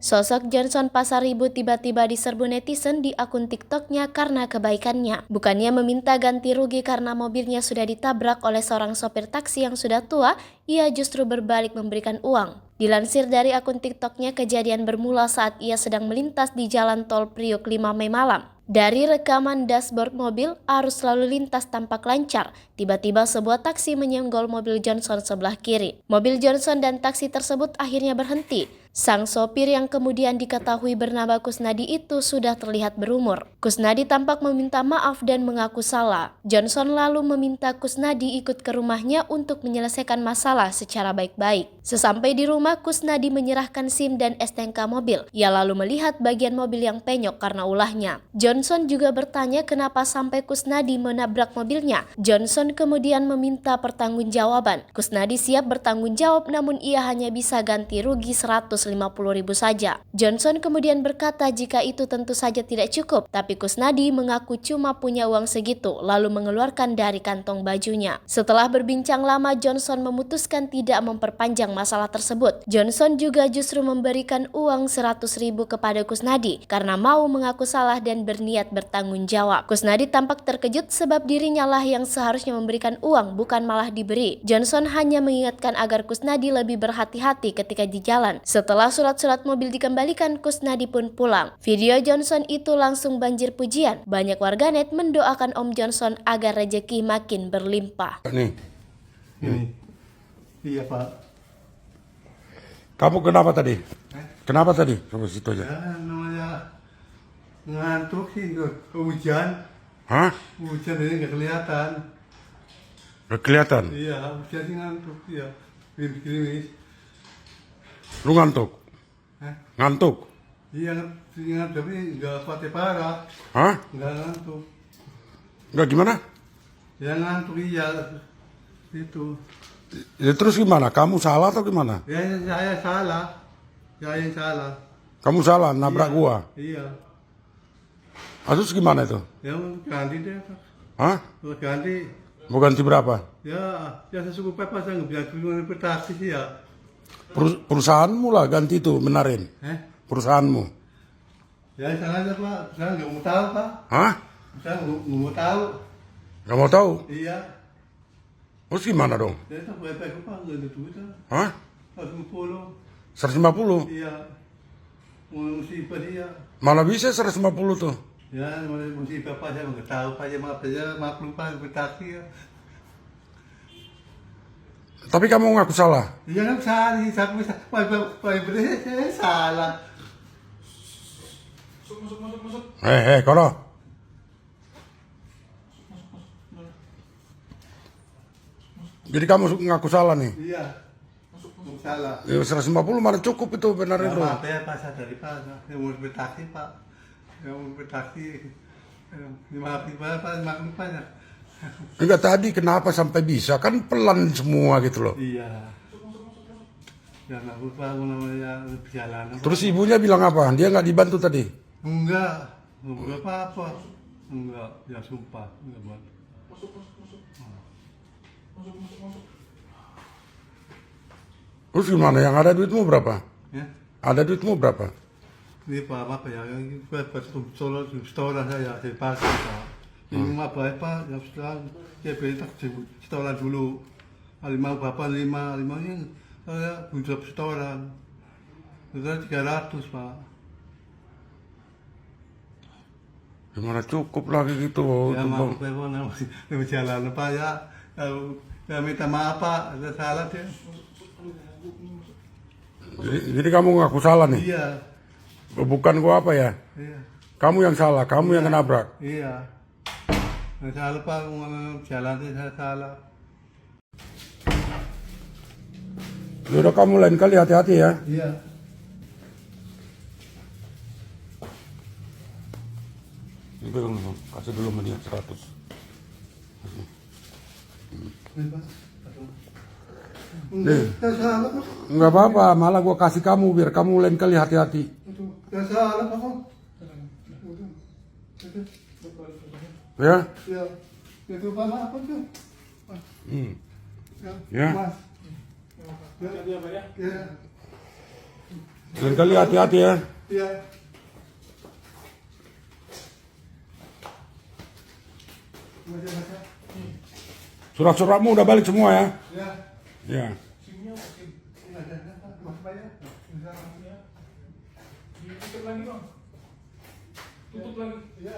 Sosok Johnson Pasaribu tiba-tiba diserbu netizen di akun TikToknya karena kebaikannya. Bukannya meminta ganti rugi karena mobilnya sudah ditabrak oleh seorang sopir taksi yang sudah tua, ia justru berbalik memberikan uang. Dilansir dari akun TikToknya, kejadian bermula saat ia sedang melintas di Jalan Tol Priuk 5 Mei malam. Dari rekaman dashboard mobil, arus lalu lintas tampak lancar. Tiba-tiba sebuah taksi menyenggol mobil Johnson sebelah kiri. Mobil Johnson dan taksi tersebut akhirnya berhenti. Sang sopir yang kemudian diketahui bernama Kusnadi itu sudah terlihat berumur. Kusnadi tampak meminta maaf dan mengaku salah. Johnson lalu meminta Kusnadi ikut ke rumahnya untuk menyelesaikan masalah secara baik-baik. Sesampai di rumah, Kusnadi menyerahkan SIM dan STNK mobil. Ia lalu melihat bagian mobil yang penyok karena ulahnya. Johnson juga bertanya kenapa sampai Kusnadi menabrak mobilnya. Johnson kemudian meminta pertanggungjawaban. Kusnadi siap bertanggung jawab, namun ia hanya bisa ganti rugi 150.000 saja. Johnson kemudian berkata jika itu tentu saja tidak cukup, tapi Kusnadi mengaku cuma punya uang segitu, lalu mengeluarkan dari kantong bajunya. Setelah berbincang lama, Johnson memutuskan tidak memperpanjang masalah tersebut. Johnson juga justru memberikan uang 100.000 kepada Kusnadi karena mau mengaku salah dan berniat bertanggung jawab. Kusnadi tampak terkejut sebab dirinya lah yang seharusnya memberikan uang, bukan malah diberi. Johnson hanya mengingatkan agar Kusnadi lebih berhati-hati ketika di jalan. Setelah surat-surat mobil dikembalikan, Kusnadi pun pulang. Video Johnson itu langsung banjir pujian. Banyak warganet mendoakan Om Johnson agar rezeki makin berlimpah. Nih. Iya Pak. Kamu kenapa tadi? Kenapa tadi? Coba situ aja. Ya, namanya ngantuk sih, hujan. Hah? Hujan ini nggak kelihatan. Nggak kelihatan? Iya, hujan sih ngantuk. Iya, gerimis. Lu ngantuk? Hah? Ngantuk? Iya, ngantuk tapi nggak pati parah. Hah? Nggak ngantuk. Nggak gimana? Ya ngantuk iya. Itu. Ya, terus gimana? Kamu salah atau gimana? Ya saya salah. Saya yang salah. Kamu salah, nabrak Iya. gua. Iya. Terus gimana itu? Ya ganti deh Pak. Hah? Ganti. Mau ganti berapa? Ya sesungguhnya Pak saya nggak bisa interpretasi sih ya. Perusahaanmu lah ganti itu, benarin. Perusahaanmu. Ya salah aja Pak. Saya nggak mau tahu Pak. Hah? Saya nggak mau tahu. Nggak mau tahu? Iya. Terus gimana dong? Ya itu WP ko Pak, nggak ada duit ah. Hah? 150. 150? Iya. Mau musibah dia. Malah bisa 150 tuh. Ya, musibah Pak, saya nggak tahu Pak. Ya maklum Pak, bertaksi ya. Tapi kamu ngaku salah. Iya nggak salah sih, Pak Ibrahim saya salah. Kalau jadi kamu ngaku salah nih. Iya. Salah. Ya 150 malah cukup itu benarin tuh. Maaf ya Pak, sadari Pak. Saya mau bertaksi Pak. Saya mau bertaksi. Maafin Pak, maklum Pak ya. Enggak, tadi kenapa sampai bisa? Kan pelan semua gitu loh. Iya. Ya nggak lupa namanya perjalanan. Terus ibunya bilang apa? Dia nggak dibantu tadi? Enggak apa-apa. Enggak, ya sumpah, enggak buat. Masuk. Terus gimana? Yang ada duitmu berapa? Ya. Ada duitmu berapa? Ini Pak, apa ya? Yang setoran saya dari pasar Pak. Ini apa ya setelah saya beli setoran dulu. 5 bapak 5 ini saya butuh setoran. Setoran 300 Pak. Gimana cukup lagi gitu? Ya maaf Pak, namanya jalan Pak ya. Ya minta maaf Pak, saya salah dia. Jadi kamu ngaku salah nih? Iya. Bukan gua apa ya? Iya. Kamu yang salah, kamu yang nabrak. Iya. Saya salah Pak, jalan saya salah. Udah kamu lain kali hati-hati ya. Iya. Ini pegang dulu, kasih dulu sama dia 100. Saya salah Pak. Enggak apa-apa, malah gua kasih kamu biar kamu lain kali hati-hati. Saya salah Pak. Ya? Ya. Itu Pak maaf Pak. Ya. Mas. Ya. Ya. Lain kali hati-hati ya. Iya. Surat-suratmu udah balik semua ya? Iya. Ya. Tutup lagi bang. Tutup lagi. Iya.